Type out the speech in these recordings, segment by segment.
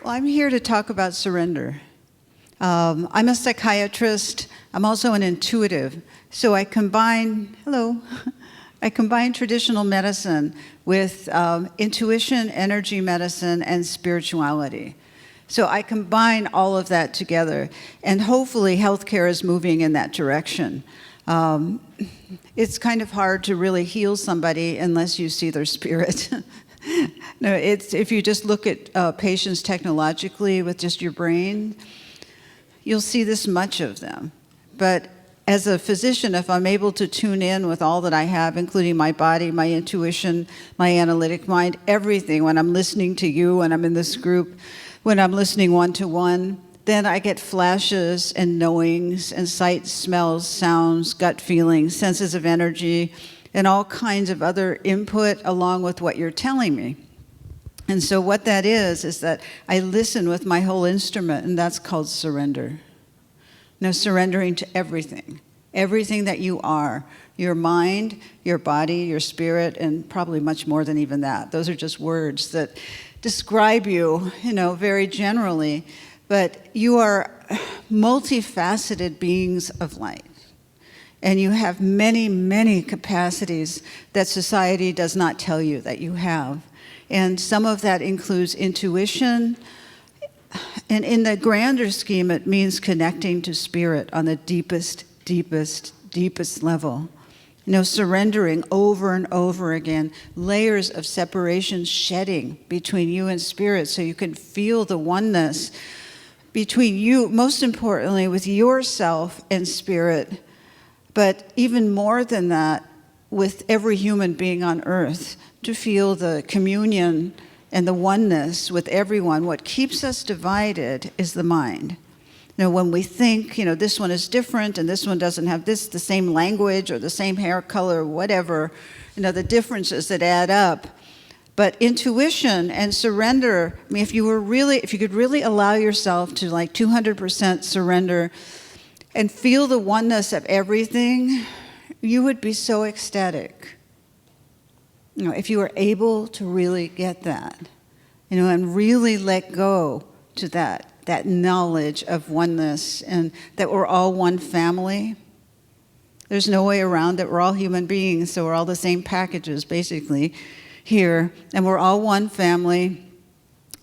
Well, I'm here to talk about surrender. I'm a psychiatrist. I'm also an intuitive. So I combine traditional medicine with intuition, energy medicine, and spirituality. So I combine all of that together, and hopefully healthcare is moving in that direction. It's kind of hard to really heal somebody unless you see their spirit. No, if you just look at patients technologically with just your brain, you'll see this much of them. But as a physician, if I'm able to tune in with all that I have, including my body, my intuition, my analytic mind, everything, when I'm listening to you, when I'm in this group, when I'm listening one-to-one, then I get flashes and knowings and sights, smells, sounds, gut feelings, senses of energy, and all kinds of other input along with what you're telling me. And so what that is that I listen with my whole instrument, and that's called surrender. Now, surrendering to everything that you are, your mind, your body, your spirit, and probably much more than even that. Those are just words that describe you, very generally, but you are multifaceted beings of light. And you have many, many capacities that society does not tell you that you have. And some of that includes intuition. And in the grander scheme, it means connecting to spirit on the deepest, deepest, deepest level. Surrendering over and over again, layers of separation shedding between you and spirit so you can feel the oneness between you, most importantly, with yourself and spirit. But even more than that, with every human being on earth, to feel the communion and the oneness with everyone. What keeps us divided is the mind. When we think, this one is different and this one doesn't have the same language or the same hair color or whatever, the differences that add up. But intuition and surrender, if you could really allow yourself to 200% surrender and feel the oneness of everything, you would be so ecstatic. If you were able to really get that, and really let go to that knowledge of oneness and that we're all one family. There's no way around it. We're all human beings, so we're all the same packages, basically, here. And we're all one family.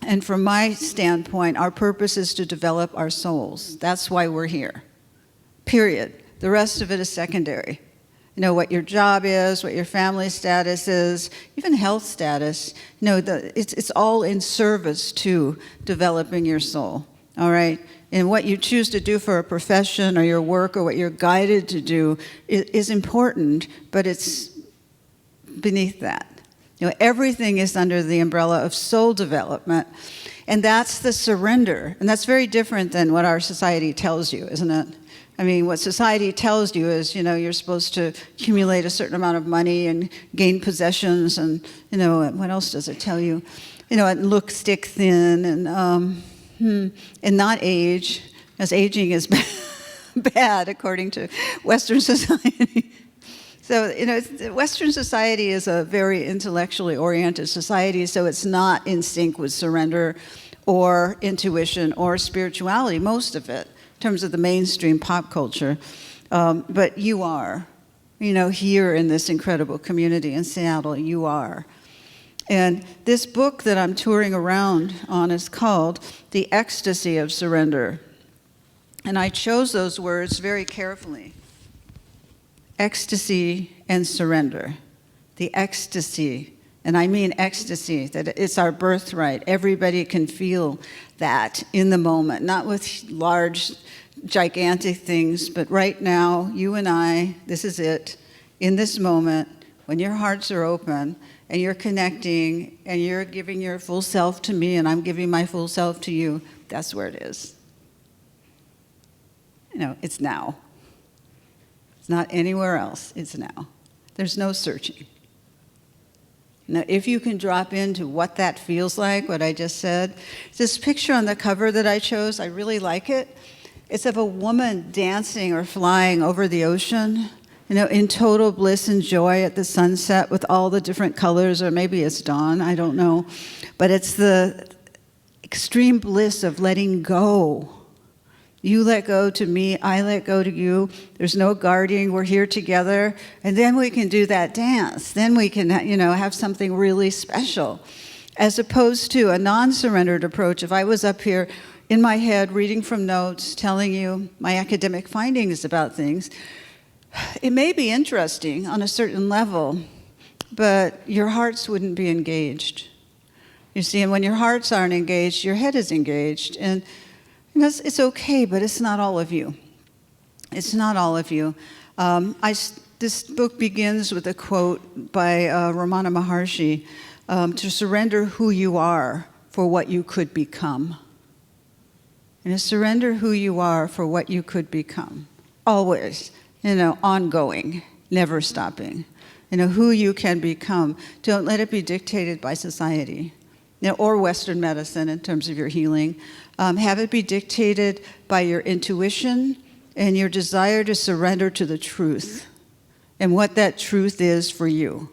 And from my standpoint, our purpose is to develop our souls. That's why we're here. Period. The rest of it is secondary. What your job is, what your family status is, even health status. It's all in service to developing your soul, all right? And what you choose to do for a profession or your work or what you're guided to do is important, but it's beneath that. Everything is under the umbrella of soul development, and that's the surrender. And that's very different than what our society tells you, isn't it? What society tells you is, you're supposed to accumulate a certain amount of money and gain possessions and, what else does it tell you? And look stick thin and not age, as aging is bad according to Western society. So, Western society is a very intellectually oriented society, so it's not in sync with surrender or intuition or spirituality, most of it, in terms of the mainstream pop culture. But you are, here in this incredible community in Seattle, you are. And this book that I'm touring around on is called The Ecstasy of Surrender. And I chose those words very carefully. Ecstasy and surrender. The ecstasy, and I mean ecstasy, that it's our birthright. Everybody can feel that in the moment, not with large, gigantic things, but right now, you and I, this is it, in this moment, when your hearts are open and you're connecting and you're giving your full self to me and I'm giving my full self to you, that's where it is. It's now. It's not anywhere else, it's now. There's no searching. Now, if you can drop into what that feels like, what I just said, this picture on the cover that I chose, I really like it. It's of a woman dancing or flying over the ocean, in total bliss and joy at the sunset with all the different colors, or maybe it's dawn, I don't know. But it's extreme bliss of letting go. You let go to me, I let go to you. There's no guarding, we're here together. And then we can do that dance. Then we can, have something really special. As opposed to a non-surrendered approach, if I was up here in my head reading from notes, telling you my academic findings about things, it may be interesting on a certain level, but your hearts wouldn't be engaged. You see, and when your hearts aren't engaged, your head is engaged. And it's okay, but it's not all of you. It's not all of you. This book begins with a quote by Ramana Maharshi, to surrender who you are for what you could become. And to surrender who you are for what you could become. Always, ongoing, never stopping. Who you can become. Don't let it be dictated by society. Or Western medicine in terms of your healing. Have it be dictated by your intuition and your desire to surrender to the truth and what that truth is for you.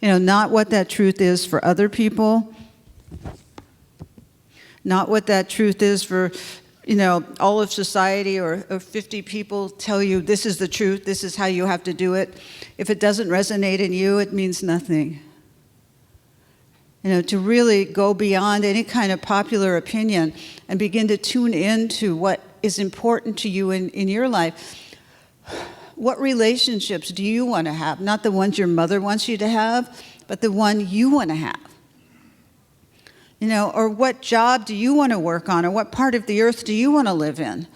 Not what that truth is for other people, not what that truth is for, all of society or 50 people tell you this is the truth, this is how you have to do it. If it doesn't resonate in you, it means nothing. To really go beyond any kind of popular opinion and begin to tune into what is important to you in your life. What relationships do you want to have? Not the ones your mother wants you to have, but the one you want to have. Or what job do you want to work on? Or what part of the earth do you want to live in?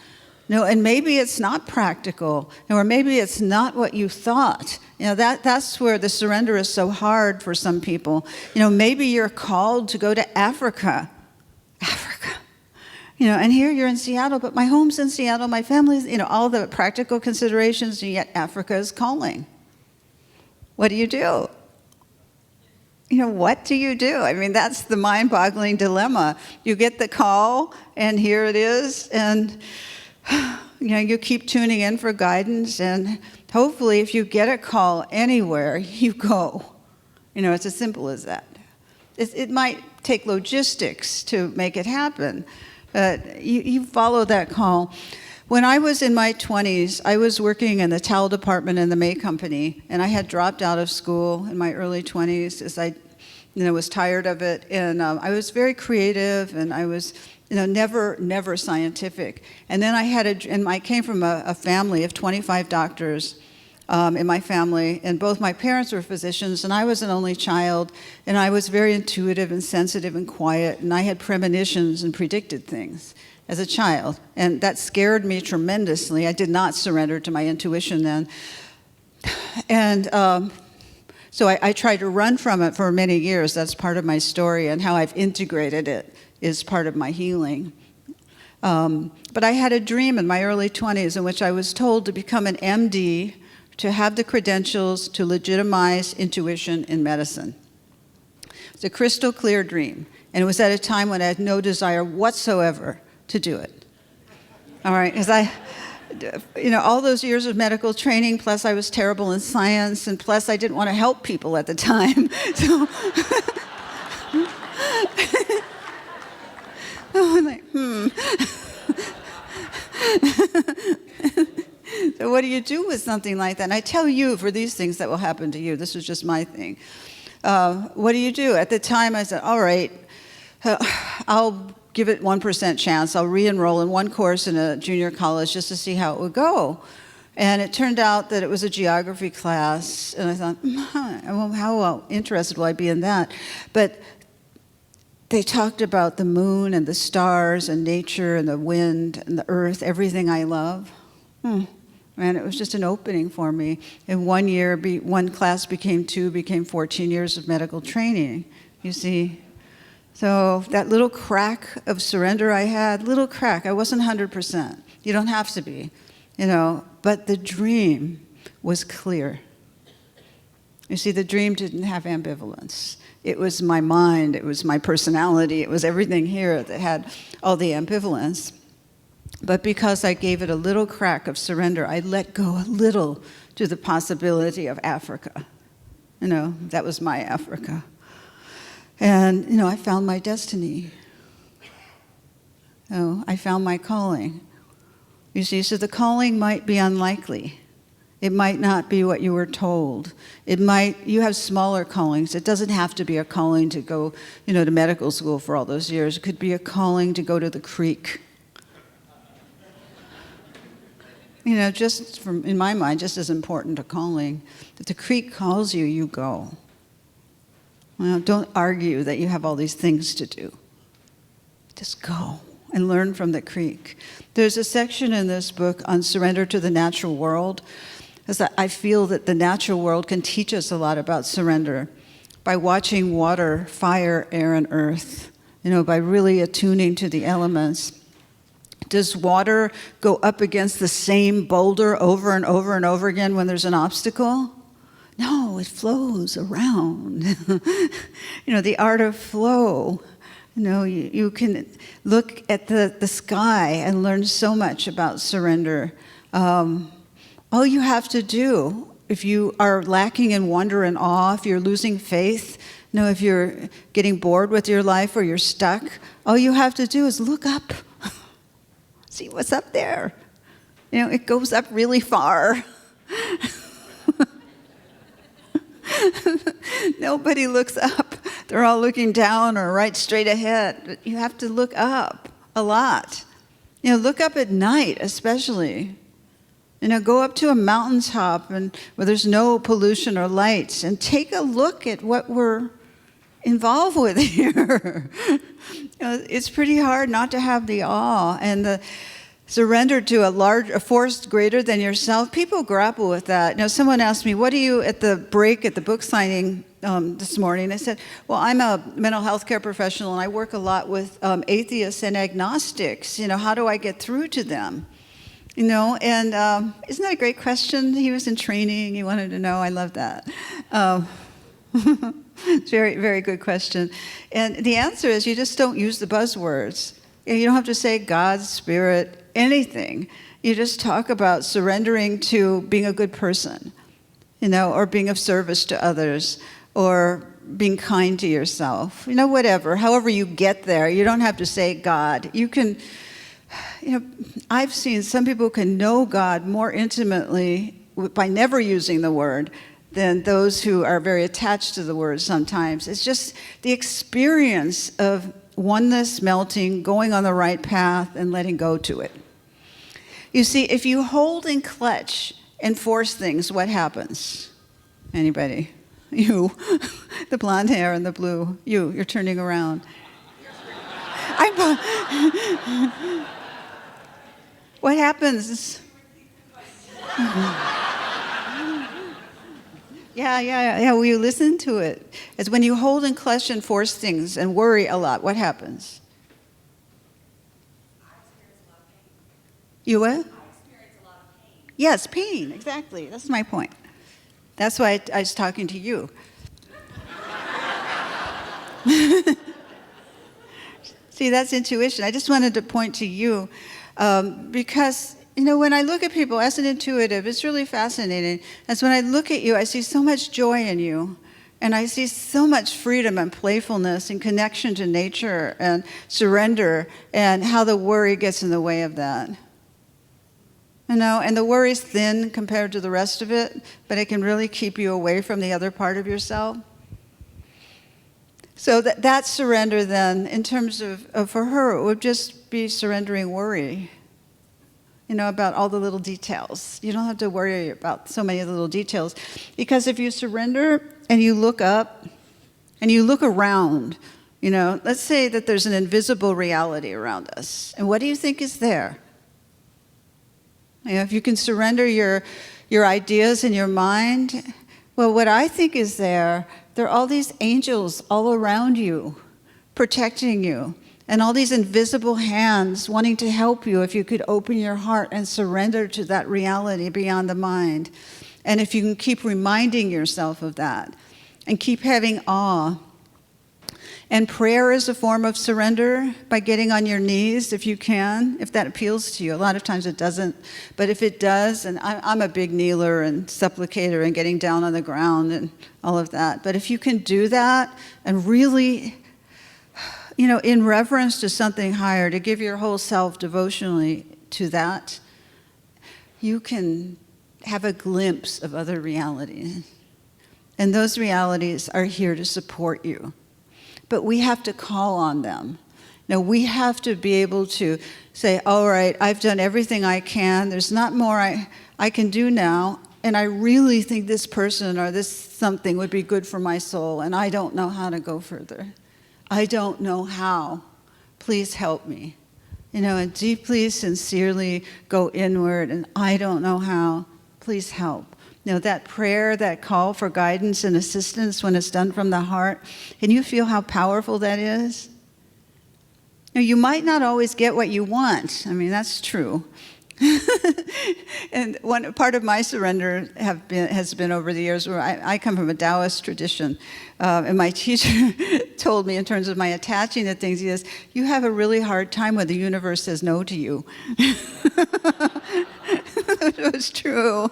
And maybe it's not practical, or maybe it's not what you thought. That's where the surrender is so hard for some people. Maybe you're called to go to Africa. And here you're in Seattle, but my home's in Seattle, my family's, all the practical considerations, and yet Africa is calling. What do you do? What do you do? That's the mind-boggling dilemma. You get the call, and here it is, and you keep tuning in for guidance, and hopefully if you get a call anywhere, you go. It's as simple as that. It might take logistics to make it happen, but you follow that call. When I was in my 20s, I was working in the towel department in the May Company, and I had dropped out of school in my early 20s as I was tired of it, and I was very creative, and I was never scientific. And then I came from a family of 25 doctors in my family, and both my parents were physicians, and I was an only child, and I was very intuitive and sensitive and quiet, and I had premonitions and predicted things as a child, and that scared me tremendously. I did not surrender to my intuition then. And so I tried to run from it for many years. That's part of my story, and how I've integrated it is part of my healing. But I had a dream in my early 20s in which I was told to become an MD, to have the credentials to legitimize intuition in medicine. It's a crystal clear dream, and it was at a time when I had no desire whatsoever to do it. All right, because all those years of medical training, plus I was terrible in science, and plus I didn't want to help people at the time. So I'm like, So what do you do with something like that? And I tell you, for these things that will happen to you, this was just my thing. What do you do? At the time, I said, all right, I'll give it 1% chance. I'll re-enroll in one course in a junior college just to see how it would go. And it turned out that it was a geography class, and I thought, how interested will I be in that? But they talked about the moon and the stars and nature and the wind and the earth, everything I love. And it was just an opening for me. In 1 year, one class became 2, became 14 years of medical training, you see. So that little crack of surrender I had, little crack, I wasn't 100%. You don't have to be, but the dream was clear. You see, the dream didn't have ambivalence. It was my mind, it was my personality, it was everything here that had all the ambivalence. But because I gave it a little crack of surrender, I let go a little to the possibility of Africa. That was my Africa. And, I found my destiny. Oh, I found my calling. You see, so the calling might be unlikely. It might not be what you were told. You have smaller callings. It doesn't have to be a calling to go, to medical school for all those years. It could be a calling to go to the creek. Just in my mind, just as important a calling. If the creek calls you, you go. Well, don't argue that you have all these things to do. Just go and learn from the creek. There's a section in this book on surrender to the natural world, because I feel that the natural world can teach us a lot about surrender by watching water, fire, air, and earth, by really attuning to the elements. Does water go up against the same boulder over and over and over again when there's an obstacle? No, it flows around. The art of flow. You can look at the sky and learn so much about surrender. All you have to do, if you are lacking in wonder and awe, if you're losing faith, if you're getting bored with your life or you're stuck, all you have to do is look up. See what's up there. It goes up really far. Nobody looks up. They're all looking down or right straight ahead. But you have to look up a lot. Look up at night especially. Go up to a mountaintop and where there's no pollution or lights and take a look at what we're involved with here. It's pretty hard not to have the awe and the surrender to a force greater than yourself. People grapple with that. Someone asked me, what do you, at the break at the book signing this morning, I said, well, I'm a mental health care professional and I work a lot with atheists and agnostics. How do I get through to them? And isn't that a great question? He was in training. He wanted to know. I love that. It's very, very good question. And the answer is you just don't use the buzzwords. You don't have to say God, Spirit, anything. You just talk about surrendering to being a good person, or being of service to others, or being kind to yourself, whatever. However you get there, you don't have to say God. You can, I've seen some people can know God more intimately by never using the word than those who are very attached to the word sometimes. It's just the experience of oneness, melting, going on the right path, and letting go to it. You see, if you hold and clutch and force things, what happens? Anybody? You, the blonde hair and the blue. You're turning around. What happens? Yeah. Will you listen to it? It's when you hold and clutch and force things and worry a lot, what happens? I experience a lot of pain. You what? I experience a lot of pain. Yes, pain, exactly. That's my point. That's why I was talking to you. See, that's intuition. I just wanted to point to you because, when I look at people as an intuitive, it's really fascinating. As when I look at you, I see so much joy in you. And I see so much freedom and playfulness and connection to nature and surrender and how the worry gets in the way of that. And the worry's thin compared to the rest of it, but it can really keep you away from the other part of yourself. So that surrender then, in terms of for her, it would just be surrendering worry, about all the little details. You don't have to worry about so many little details. Because if you surrender and you look up and you look around, let's say that there's an invisible reality around us. And what do you think is there? If you can surrender your ideas and your mind, well, what I think is there are all these angels all around you, protecting you, and all these invisible hands wanting to help you if you could open your heart and surrender to that reality beyond the mind. And if you can keep reminding yourself of that and keep having awe. And prayer is a form of surrender by getting on your knees if you can, if that appeals to you. A lot of times it doesn't, but if it does, and I'm a big kneeler and supplicator and getting down on the ground and all of that. But if you can do that and really in reverence to something higher, to give your whole self devotionally to that, you can have a glimpse of other realities. And those realities are here to support you. But we have to call on them. Now, we have to be able to say, all right, I've done everything I can. There's not more I can do now. And I really think this person or this something would be good for my soul. And I don't know how to go further. I don't know how. Please help me. And deeply, sincerely go inward. And I don't know how. Please help. That prayer, that call for guidance and assistance when it's done from the heart, can you feel how powerful that is? You might not always get what you want. I mean, that's true. And one part of my surrender has been over the years where I come from a Taoist tradition. And my teacher told me in terms of my attaching to things, he says, you have a really hard time when the universe says no to you. It was true.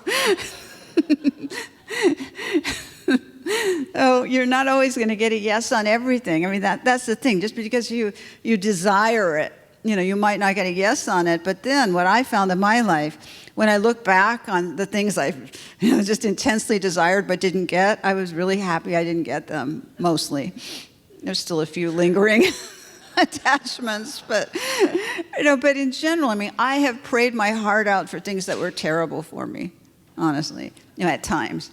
Oh, you're not always going to get a yes on everything. I mean, that's the thing. Just because you desire it, you might not get a yes on it. But then what I found in my life, when I look back on the things I just intensely desired but didn't get, I was really happy I didn't get them, mostly. There's still a few lingering attachments, but in general, I mean, I have prayed my heart out for things that were terrible for me, honestly, at times.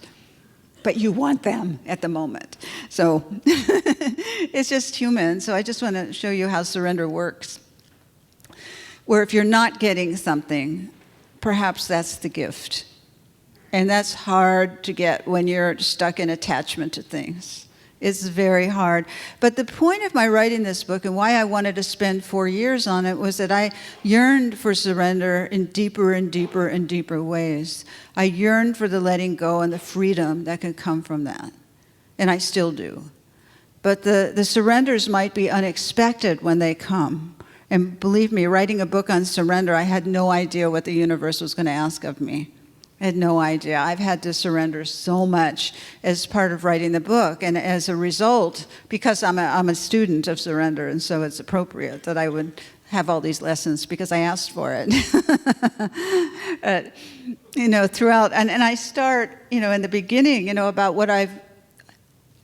But you want them at the moment. So it's just human. So I just want to show you how surrender works. Where if you're not getting something, perhaps that's the gift. And that's hard to get when you're stuck in attachment to things. It's very hard. But the point of my writing this book and why I wanted to spend 4 years on it was that I yearned for surrender in deeper and deeper and deeper ways. I yearned for the letting go and the freedom that can come from that. And I still do. But the surrenders might be unexpected when they come. And believe me, writing a book on surrender, I had no idea what the universe was going to ask of me. I had no idea. I've had to surrender so much as part of writing the book. And as a result, because I'm a student of surrender, and so it's appropriate that I would have all these lessons because I asked for it. Throughout. And I start, in the beginning, about what I've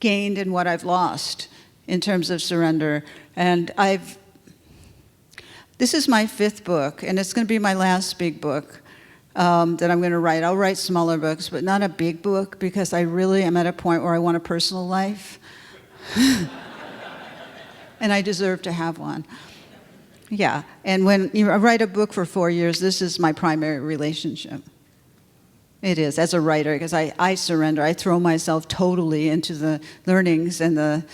gained and what I've lost in terms of surrender. And this is my 5th book, and it's going to be my last big book. That I'm going to write. I'll write smaller books, but not a big book because I really am at a point where I want a personal life. And I deserve to have one. Yeah, and when I write a book for 4 years, this is my primary relationship. It is, as a writer, because I surrender. I throw myself totally into the learnings and the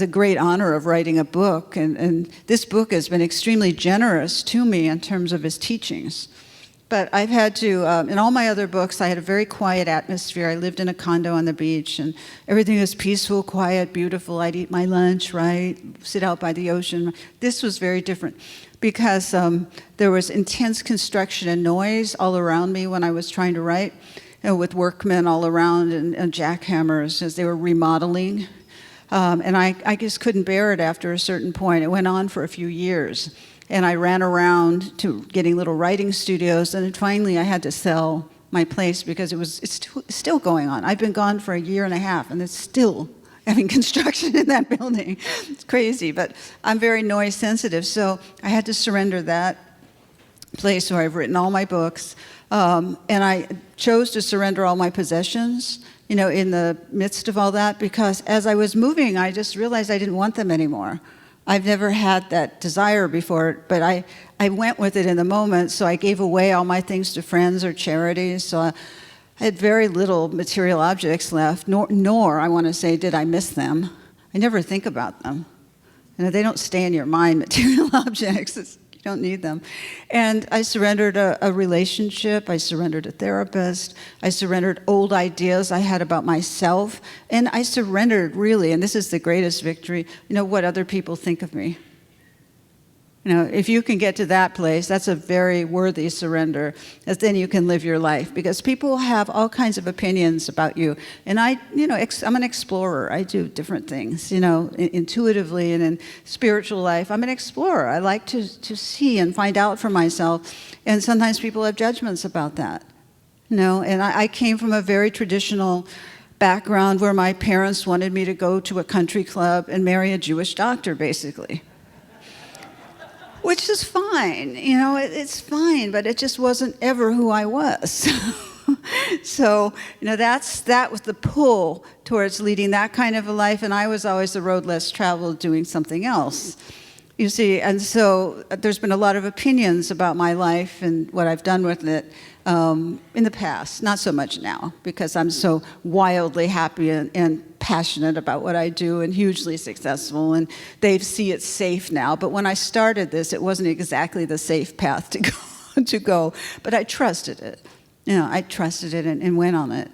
great honor of writing a book. And this book has been extremely generous to me in terms of its teachings. But I've had to, in all my other books, I had a very quiet atmosphere. I lived in a condo on the beach, and everything was peaceful, quiet, beautiful. I'd eat my lunch, right, sit out by the ocean. This was very different because there was intense construction and noise all around me when I was trying to write, with workmen all around and jackhammers as they were remodeling. And I just couldn't bear it after a certain point. It went on for a few years. And I ran around to getting little writing studios, and then finally I had to sell my place because it's still going on. I've been gone for a year and a half, and it's still having construction in that building. It's crazy, but I'm very noise sensitive, so I had to surrender that place where I've written all my books. And I chose to surrender all my possessions, in the midst of all that, because as I was moving, I just realized I didn't want them anymore. I've never had that desire before, but I went with it in the moment, so I gave away all my things to friends or charities, so I had very little material objects left, nor I want to say, did I miss them. I never think about them. They don't stay in your mind, material objects. You don't need them. And I surrendered a relationship. I surrendered a therapist. I surrendered old ideas I had about myself. And I surrendered, really, and this is the greatest victory, what other people think of me. If you can get to that place, that's a very worthy surrender, as then you can live your life. Because people have all kinds of opinions about you. And I'm an explorer. I do different things, intuitively and in spiritual life. I'm an explorer. I like to see and find out for myself. And sometimes people have judgments about that. And I came from a very traditional background where my parents wanted me to go to a country club and marry a Jewish doctor, basically. Which is fine, it's fine, but it just wasn't ever who I was. So, that was the pull towards leading that kind of a life, and I was always the road less traveled doing something else. You see, and so there's been a lot of opinions about my life and what I've done with it in the past, not so much now, because I'm so wildly happy and passionate about what I do and hugely successful, and they see it's safe now. But when I started this, it wasn't exactly the safe path to go, but I trusted it. I trusted it and went on it.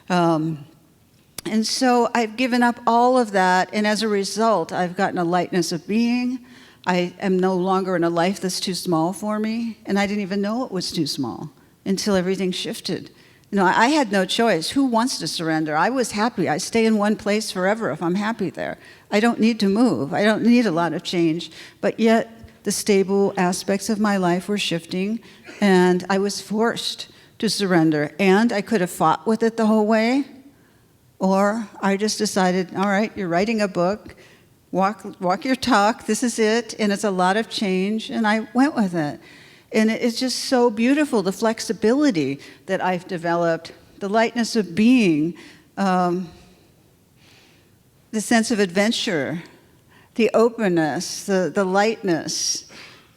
And so I've given up all of that, and as a result, I've gotten a lightness of being. I am no longer in a life that's too small for me, and I didn't even know it was too small until everything shifted. I had no choice. Who wants to surrender? I was happy. I stay in one place forever if I'm happy there. I don't need to move. I don't need a lot of change. But yet, the stable aspects of my life were shifting, and I was forced to surrender. And I could have fought with it the whole way, or I just decided, all right, you're writing a book, walk your talk, this is it, and it's a lot of change, and I went with it. And it's just so beautiful, the flexibility that I've developed, the lightness of being, the sense of adventure, the openness, the lightness.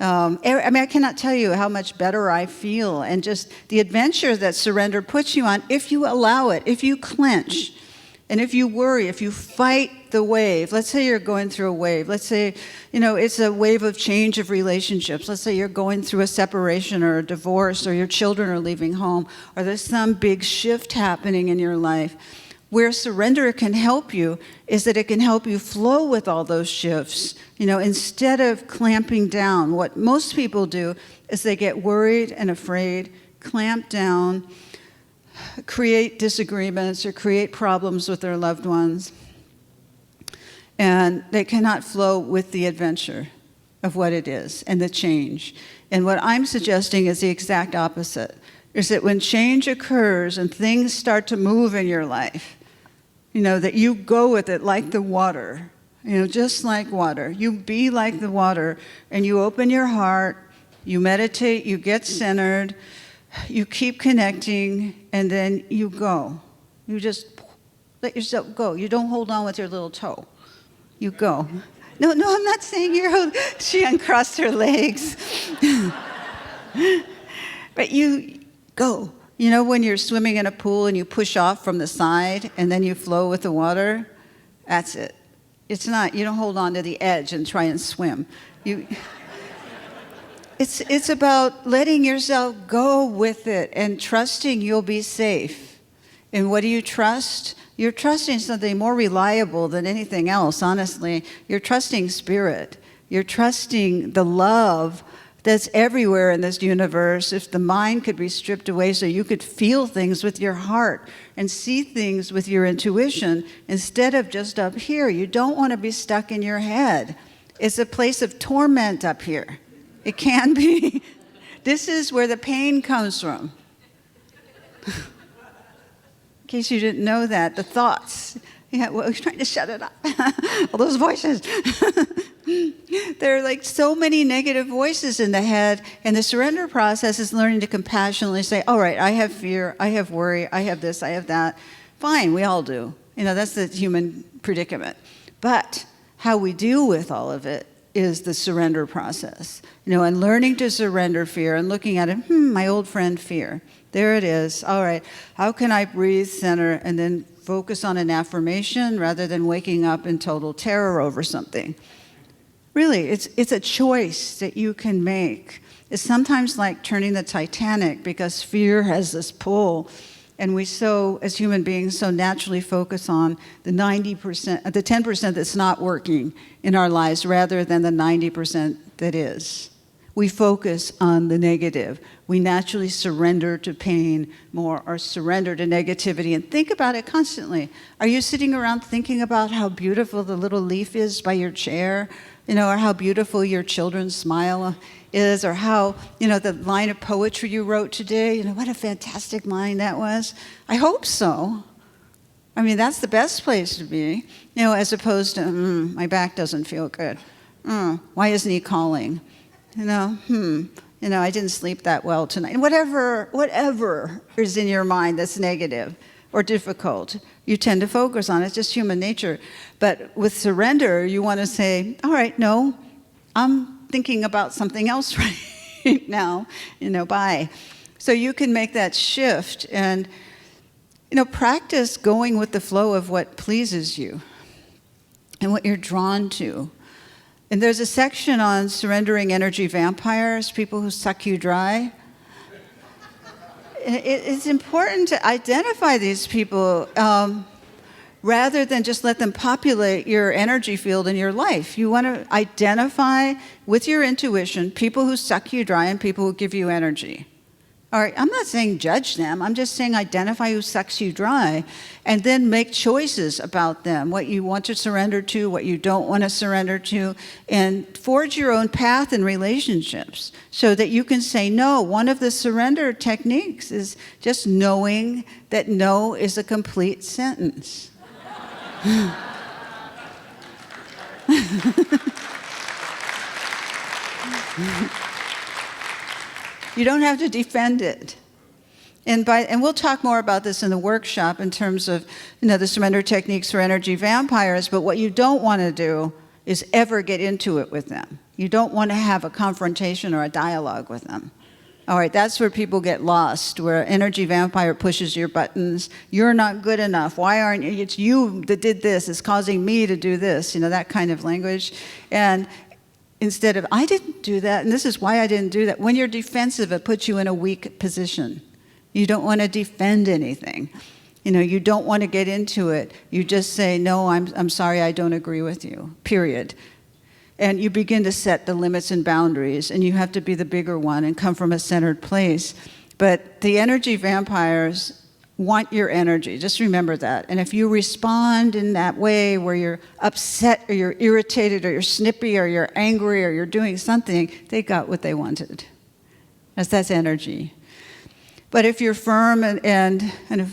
I cannot tell you how much better I feel, and just the adventure that surrender puts you on if you allow it, if you clench. And if you worry, if you fight the wave, let's say you're going through a wave. Let's say, it's a wave of change of relationships. Let's say you're going through a separation or a divorce, or your children are leaving home, or there's some big shift happening in your life. Where surrender can help you is that it can help you flow with all those shifts. Instead of clamping down, what most people do is they get worried and afraid, clamp down, create disagreements or create problems with their loved ones. And they cannot flow with the adventure of what it is and the change. And what I'm suggesting is the exact opposite, is that when change occurs and things start to move in your life, that you go with it like the water, just like water. You be like the water, and you open your heart, you meditate, you get centered, you keep connecting, and then you go. You just let yourself go. You don't hold on with your little toe. You go. No, I'm not saying she uncrossed her legs. But you go. When you're swimming in a pool and you push off from the side and then you flow with the water, that's it. It's not, you don't hold on to the edge and try and swim. It's about letting yourself go with it and trusting you'll be safe. And what do you trust? You're trusting something more reliable than anything else, honestly. You're trusting spirit. You're trusting the love that's everywhere in this universe. If the mind could be stripped away so you could feel things with your heart and see things with your intuition instead of just up here. You don't want to be stuck in your head. It's a place of torment up here. It can be. This is where the pain comes from. In case you didn't know that, the thoughts. Yeah, well, he's trying to shut it up. All those voices. There are like so many negative voices in the head, and the surrender process is learning to compassionately say, all right, I have fear, I have worry, I have this, I have that. Fine, we all do. That's the human predicament. But how we deal with all of it is the surrender process. And learning to surrender fear and looking at it, my old friend fear. There it is. All right, how can I breathe, center, and then focus on an affirmation rather than waking up in total terror over something? Really, it's a choice that you can make. It's sometimes like turning the Titanic because fear has this pull And we so, as human beings, so naturally focus on the 90%, the 10% that's not working in our lives rather than the 90% that is. We focus on the negative. We naturally surrender to pain more or surrender to negativity and think about it constantly. Are you sitting around thinking about how beautiful the little leaf is by your chair? Or how beautiful your children's smile is, or how, the line of poetry you wrote today, what a fantastic line that was. I hope so. I mean, that's the best place to be, as opposed to, my back doesn't feel good. Why isn't he calling? I didn't sleep that well tonight. Whatever is in your mind that's negative or difficult, you tend to focus on. It's just human nature. But with surrender, you want to say, all right, no, I'm thinking about something else right now, bye. So you can make that shift and, practice going with the flow of what pleases you and what you're drawn to. And there's a section on surrendering energy vampires, people who suck you dry. It's important to identify these people rather than just let them populate your energy field in your life. You want to identify with your intuition people who suck you dry and people who give you energy. All right, I'm not saying judge them. I'm just saying identify who sucks you dry and then make choices about them, what you want to surrender to, what you don't want to surrender to, and forge your own path in relationships so that you can say no. One of the surrender techniques is just knowing that no is a complete sentence. You don't have to defend it. And we'll talk more about this in the workshop in terms of the surrender techniques for energy vampires, but what you don't want to do is ever get into it with them. You don't want to have a confrontation or a dialogue with them. All right, that's where people get lost, where energy vampire pushes your buttons. You're not good enough. Why aren't you? It's you that did this. It's causing me to do this, that kind of language. And instead of, I didn't do that, and this is why I didn't do that. When you're defensive, it puts you in a weak position. You don't want to defend anything. You don't want to get into it. You just say, no, I'm sorry, I don't agree with you, period. And you begin to set the limits and boundaries, and you have to be the bigger one and come from a centered place. But the energy vampires want your energy. Just remember that. And if you respond in that way where you're upset or you're irritated or you're snippy or you're angry or you're doing something, they got what they wanted. That's energy. But if you're firm and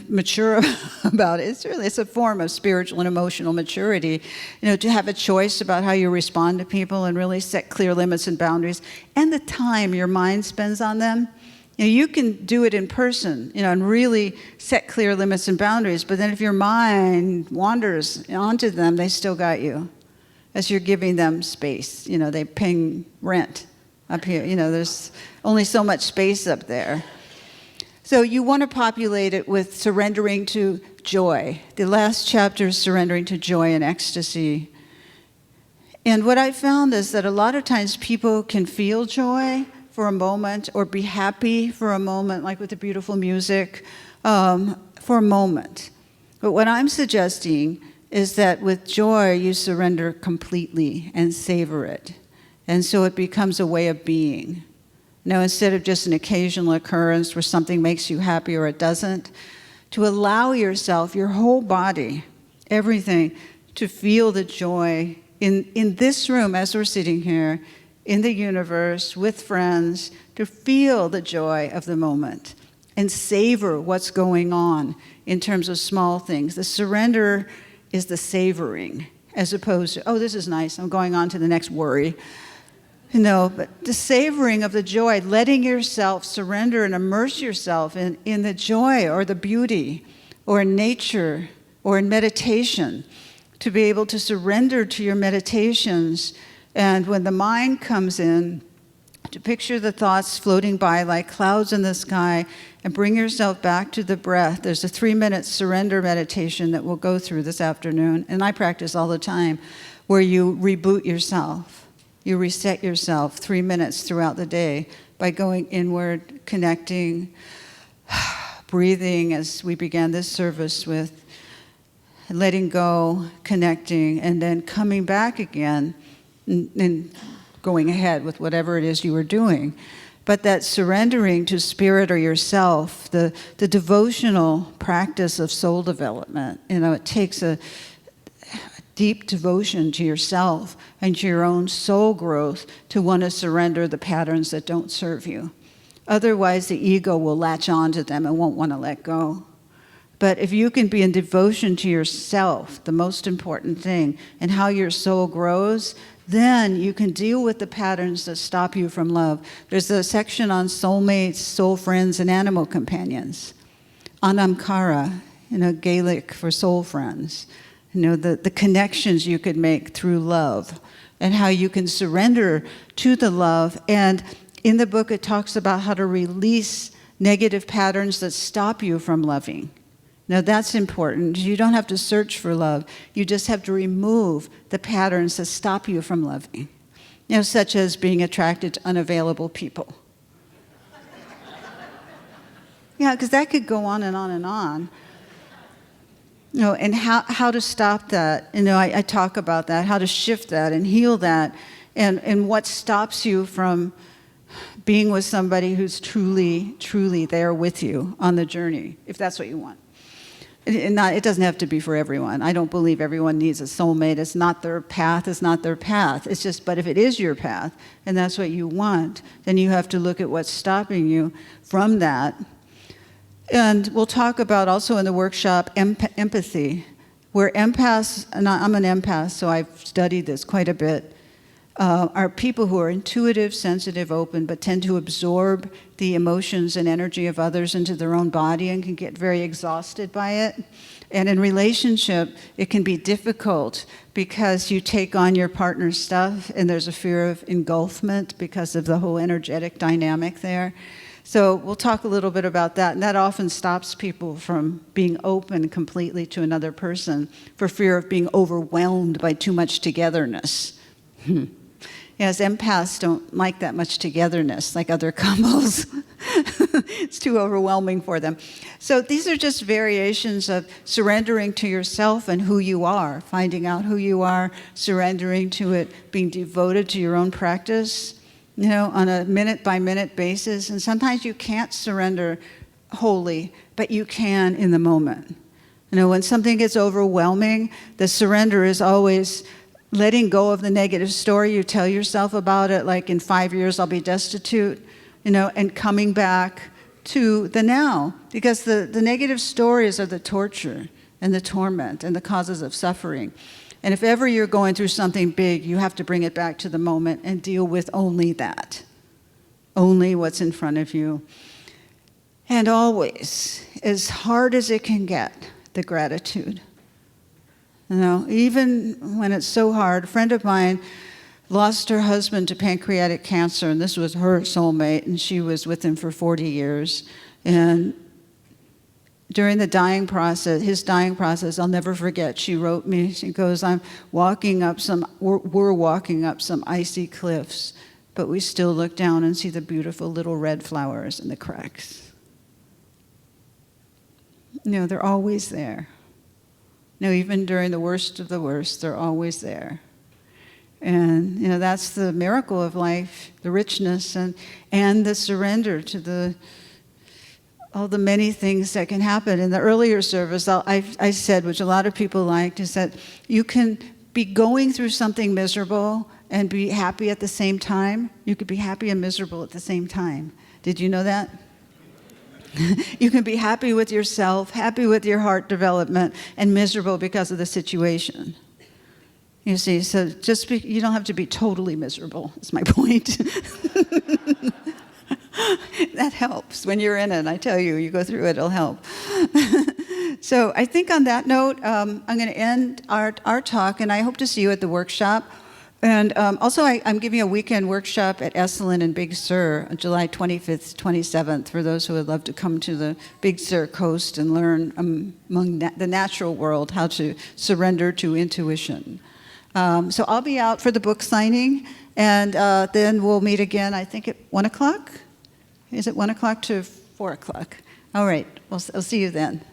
mature about it, it's a form of spiritual and emotional maturity, to have a choice about how you respond to people and really set clear limits and boundaries and the time your mind spends on them. You can do it in person, and really set clear limits and boundaries, but then if your mind wanders onto them, they still got you as you're giving them space. They paying rent up here. There's only so much space up there. So you want to populate it with surrendering to joy. The last chapter is surrendering to joy and ecstasy. And what I found is that a lot of times people can feel joy for a moment or be happy for a moment, like with the beautiful music, for a moment. But what I'm suggesting is that with joy, you surrender completely and savor it. And so it becomes a way of being. Instead of just an occasional occurrence where something makes you happy or it doesn't, to allow yourself, your whole body, everything, to feel the joy in this room as we're sitting here, in the universe, with friends, to feel the joy of the moment and savor what's going on in terms of small things. The surrender is the savoring, as opposed to, oh, this is nice, I'm going on to the next worry. But the savoring of the joy, letting yourself surrender and immerse yourself in the joy or the beauty or in nature or in meditation, to be able to surrender to your meditations. And when the mind comes in, to picture the thoughts floating by like clouds in the sky and bring yourself back to the breath. There's a 3-minute surrender meditation that we'll go through this afternoon, and I practice all the time, where you reboot yourself. You reset yourself 3 minutes throughout the day by going inward, connecting, breathing as we began this service with, letting go, connecting, and then coming back again and going ahead with whatever it is you were doing. But that surrendering to spirit or yourself, the devotional practice of soul development, it takes a deep devotion to yourself and to your own soul growth to want to surrender the patterns that don't serve you. Otherwise, the ego will latch on to them and won't want to let go. But if you can be in devotion to yourself, the most important thing, and how your soul grows, then you can deal with the patterns that stop you from love. There's a section on soulmates, soul friends, and animal companions. Anamkara, Gaelic for soul friends. The connections you could make through love and how you can surrender to the love. And in the book, it talks about how to release negative patterns that stop you from loving. Now, that's important. You don't have to search for love. You just have to remove the patterns that stop you from loving, such as being attracted to unavailable people. Yeah, because that could go on and on and on. And how to stop that. I talk about that, how to shift that and heal that, and what stops you from being with somebody who's truly, truly there with you on the journey, if that's what you want. It doesn't have to be for everyone. I don't believe everyone needs a soulmate. It's not their path. It's not their path. It's just, but if it is your path, and that's what you want, then you have to look at what's stopping you from that. And we'll talk about also in the workshop empathy, where empaths, and I'm an empath, so I've studied this quite a bit, are people who are intuitive, sensitive, open, but tend to absorb the emotions and energy of others into their own body and can get very exhausted by it. And in relationship, it can be difficult because you take on your partner's stuff and there's a fear of engulfment because of the whole energetic dynamic there. So we'll talk a little bit about that, and that often stops people from being open completely to another person for fear of being overwhelmed by too much togetherness. Yes, empaths don't like that much togetherness like other couples. It's too overwhelming for them. So these are just variations of surrendering to yourself and who you are, finding out who you are, surrendering to it, being devoted to your own practice, on a minute-by-minute basis. And sometimes you can't surrender wholly, but you can in the moment. When something gets overwhelming, the surrender is always letting go of the negative story you tell yourself about it, like in 5 years I'll be destitute, and coming back to the now. Because the negative stories are the torture and the torment and the causes of suffering. And if ever you're going through something big, you have to bring it back to the moment and deal with only that. Only what's in front of you. And always, as hard as it can get, the gratitude. Even when it's so hard, a friend of mine lost her husband to pancreatic cancer, and this was her soulmate, and she was with him for 40 years. And during the dying process, his dying process, I'll never forget, she wrote me, she goes, we're walking up some icy cliffs, but we still look down and see the beautiful little red flowers in the cracks. They're always there. Even during the worst of the worst, they're always there. And, that's the miracle of life, the richness and the surrender to all the many things that can happen. In the earlier service, I said, which a lot of people liked, is that you can be going through something miserable and be happy at the same time. You could be happy and miserable at the same time. Did you know that? You can be happy with yourself, happy with your heart development, and miserable because of the situation. You see, so you don't have to be totally miserable, is my point. That helps when you're in it. I tell you, you go through it, it'll help. So I think on that note, I'm going to end our talk, and I hope to see you at the workshop. And also, I'm giving a weekend workshop at Esalen and Big Sur on July 25th, 27th, for those who would love to come to the Big Sur coast and learn among the natural world how to surrender to intuition. So I'll be out for the book signing, and then we'll meet again, I think at 1 o'clock? Is it 1 o'clock to 4 o'clock? All right, I'll see you then.